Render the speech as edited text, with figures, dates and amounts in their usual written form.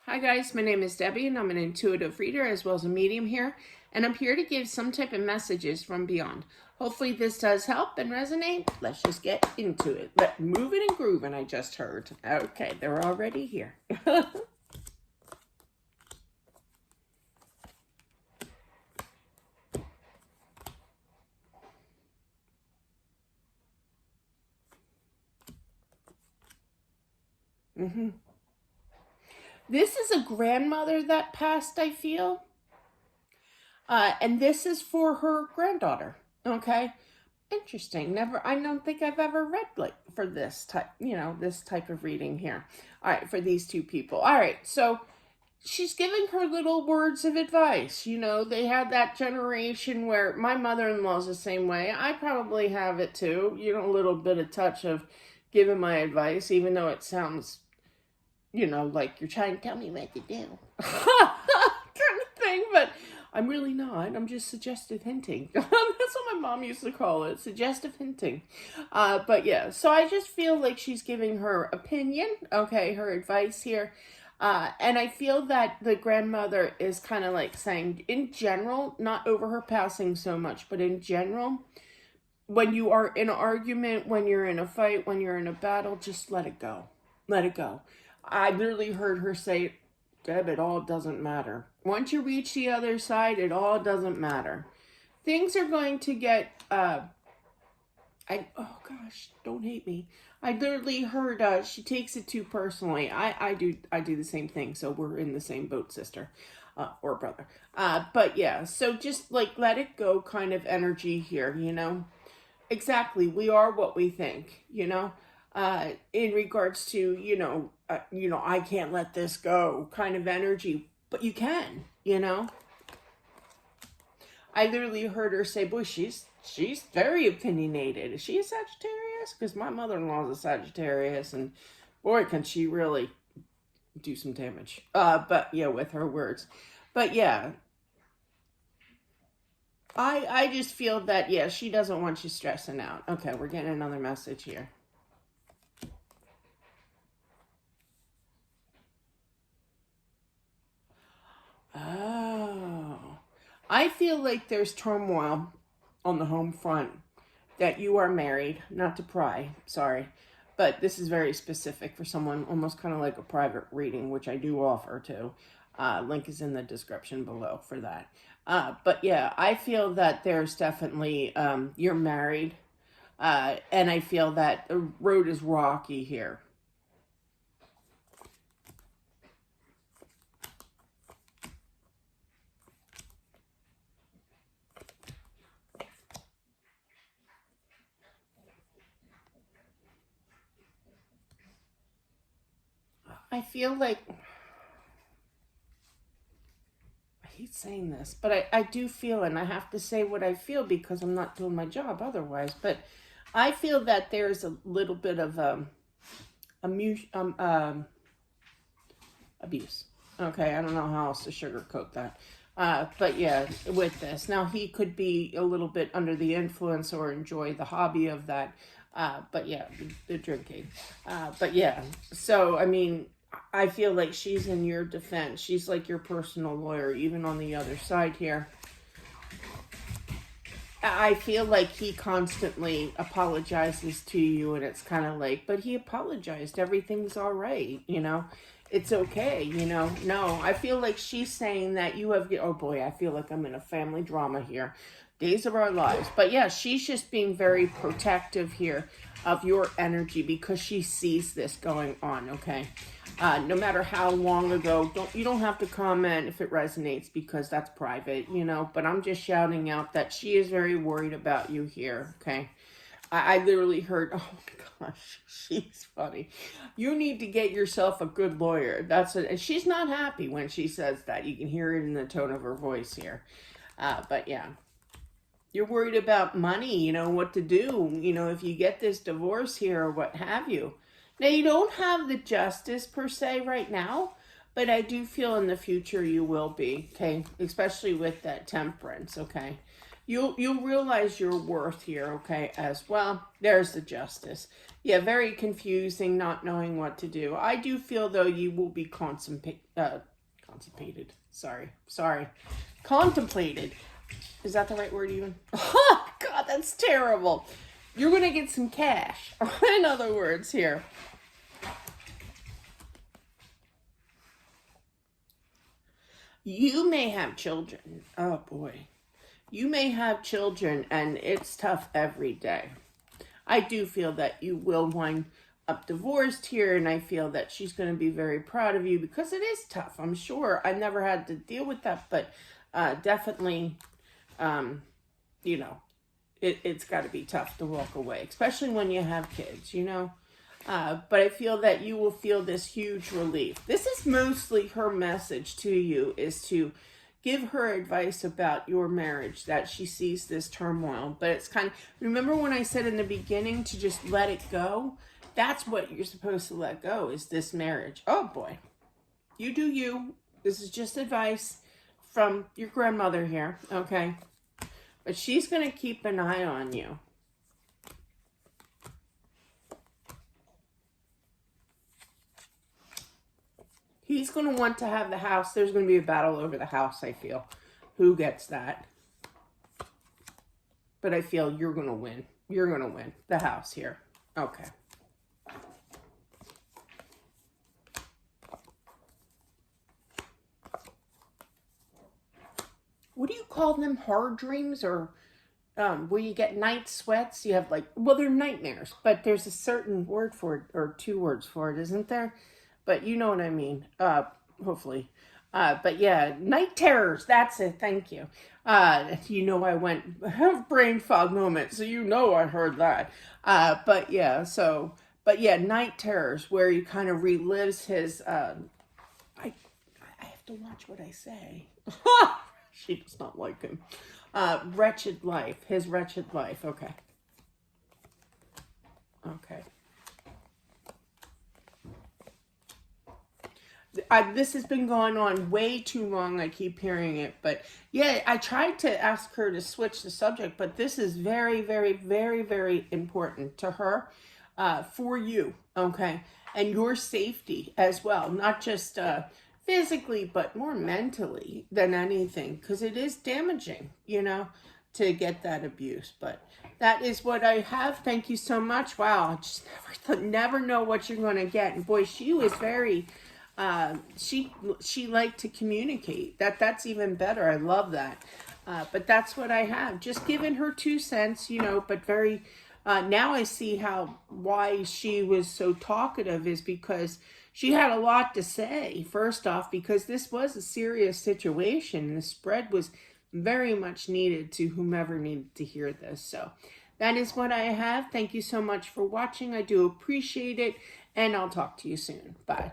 Hi guys, my name is Debbie and I'm an intuitive reader as well as a medium here, and I'm here to give some type of messages from beyond. Hopefully this does help and resonate. Let's just get into it. Moving and grooving, I just heard. Okay, they're already here. This is a grandmother that passed, I feel. And this is for her granddaughter. Okay. Interesting. I don't think I've ever read like for this type, this type of reading here. All right, for these two people. All right, so she's giving her little words of advice. They had that generation where my mother-in-law's the same way. I probably have it too. A little bit of touch of giving my advice, even though it sounds, like you're trying to tell me what to do. kind of thing, but I'm really not. I'm just suggestive hinting. That's what my mom used to call it, suggestive hinting. But yeah, so I just feel like she's giving her opinion, okay, her advice here. And I feel that the grandmother is kind of like saying, in general, not over her passing so much, but in general, when you are in an argument, when you're in a fight, when you're in a battle, just let it go. Let it go. I literally heard her say, Deb, it all doesn't matter. Once you reach the other side, it all doesn't matter. Things are going to get, oh gosh, don't hate me. I literally heard, she takes it too personally. I do the same thing, so we're in the same boat, sister, or brother. But yeah, so just like let it go kind of energy here, Exactly, we are what we think, in regards to, I can't let this go kind of energy, but you can, I literally heard her say, boy, she's very opinionated. Is she a Sagittarius? Because my mother-in-law is a Sagittarius, and boy, can she really do some damage. But yeah, with her words. But yeah, I just feel that, yeah, she doesn't want you stressing out. Okay, we're getting another message here. Oh, I feel like there's turmoil on the home front, that you are married, not to pry, sorry, but this is very specific for someone, almost kind of like a private reading, which I do offer too. Link is in the description below for that. But yeah, I feel that there's definitely, you're married, and I feel that the road is rocky here. I feel like, I hate saying this, but I do feel, and I have to say what I feel because I'm not doing my job otherwise, but I feel that there's a little bit of abuse. Okay, I don't know how else to sugarcoat that. But yeah, with this. Now, he could be a little bit under the influence or enjoy the hobby of that. But yeah, the drinking. But yeah, so, I mean, I feel like she's in your defense. She's like your personal lawyer, even on the other side here. I feel like he constantly apologizes to you, and it's kind of like, but he apologized. Everything's all right, It's okay, No, I feel like she's saying that you have, oh boy, I feel like I'm in a family drama here. Days of our lives. But yeah, she's just being very protective here of your energy because she sees this going on, okay? No matter how long ago, you don't have to comment if it resonates because that's private, but I'm just shouting out that she is very worried about you here, okay? I literally heard, oh my gosh, she's funny. You need to get yourself a good lawyer. And she's not happy when she says that. You can hear it in the tone of her voice here. But yeah. You're worried about money, what to do, if you get this divorce here or what have you. Now, you don't have the justice per se right now, but I do feel in the future you will be, okay? Especially with that temperance, okay? You'll realize your worth here, okay, as well. There's the Justice. Yeah, very confusing, not knowing what to do. I do feel, though, you will be constipated. Sorry. Contemplated. Is that the right word even? Oh, God, that's terrible. You're going to get some cash, in other words, here. You may have children. Oh, boy. You may have children, and it's tough every day. I do feel that you will wind up divorced here, and I feel that she's going to be very proud of you because it is tough. I'm sure I never had to deal with that, but definitely, you know, it's got to be tough to walk away, especially when you have kids, you know. But I feel that you will feel this huge relief. This is mostly her message to you, is to give her advice about your marriage, that she sees this turmoil. But it's kind of, remember when I said in the beginning to just let it go? That's what you're supposed to let go, is this marriage. Oh boy. You do you. This is just advice from your grandmother here, okay? But she's going to keep an eye on you. He's going to want to have the house. There's going to be a battle over the house, I feel. Who gets that? But I feel you're going to win. You're going to win the house here. Okay. What do you call them? Hard dreams, or where you get night sweats? You have like, well, they're nightmares, but there's a certain word for it, or 2 words for it, isn't there? But you know what I mean, hopefully. But yeah, night terrors, that's it, thank you. You know I went, brain fog moment, so you know I heard that. But yeah, night terrors, where he kind of relives his, I have to watch what I say. She does not like him. Wretched life, his wretched life, okay. Okay. This has been going on way too long. I keep hearing it. But yeah, I tried to ask her to switch the subject, but this is very, very, very, very important to her, for you, okay? And your safety as well. Not just physically, but more mentally than anything. Because it is damaging, you know, to get that abuse. But that is what I have. Thank you so much. Wow, I just never know what you're going to get. And boy, she was very... she liked to communicate. That's even better. I love that. But that's what I have. Just giving her 2 cents, you know, but very, now I see why she was so talkative, is because she had a lot to say. First off, because this was a serious situation. The spread was very much needed to whomever needed to hear this. So that is what I have. Thank you so much for watching. I do appreciate it. And I'll talk to you soon. Bye.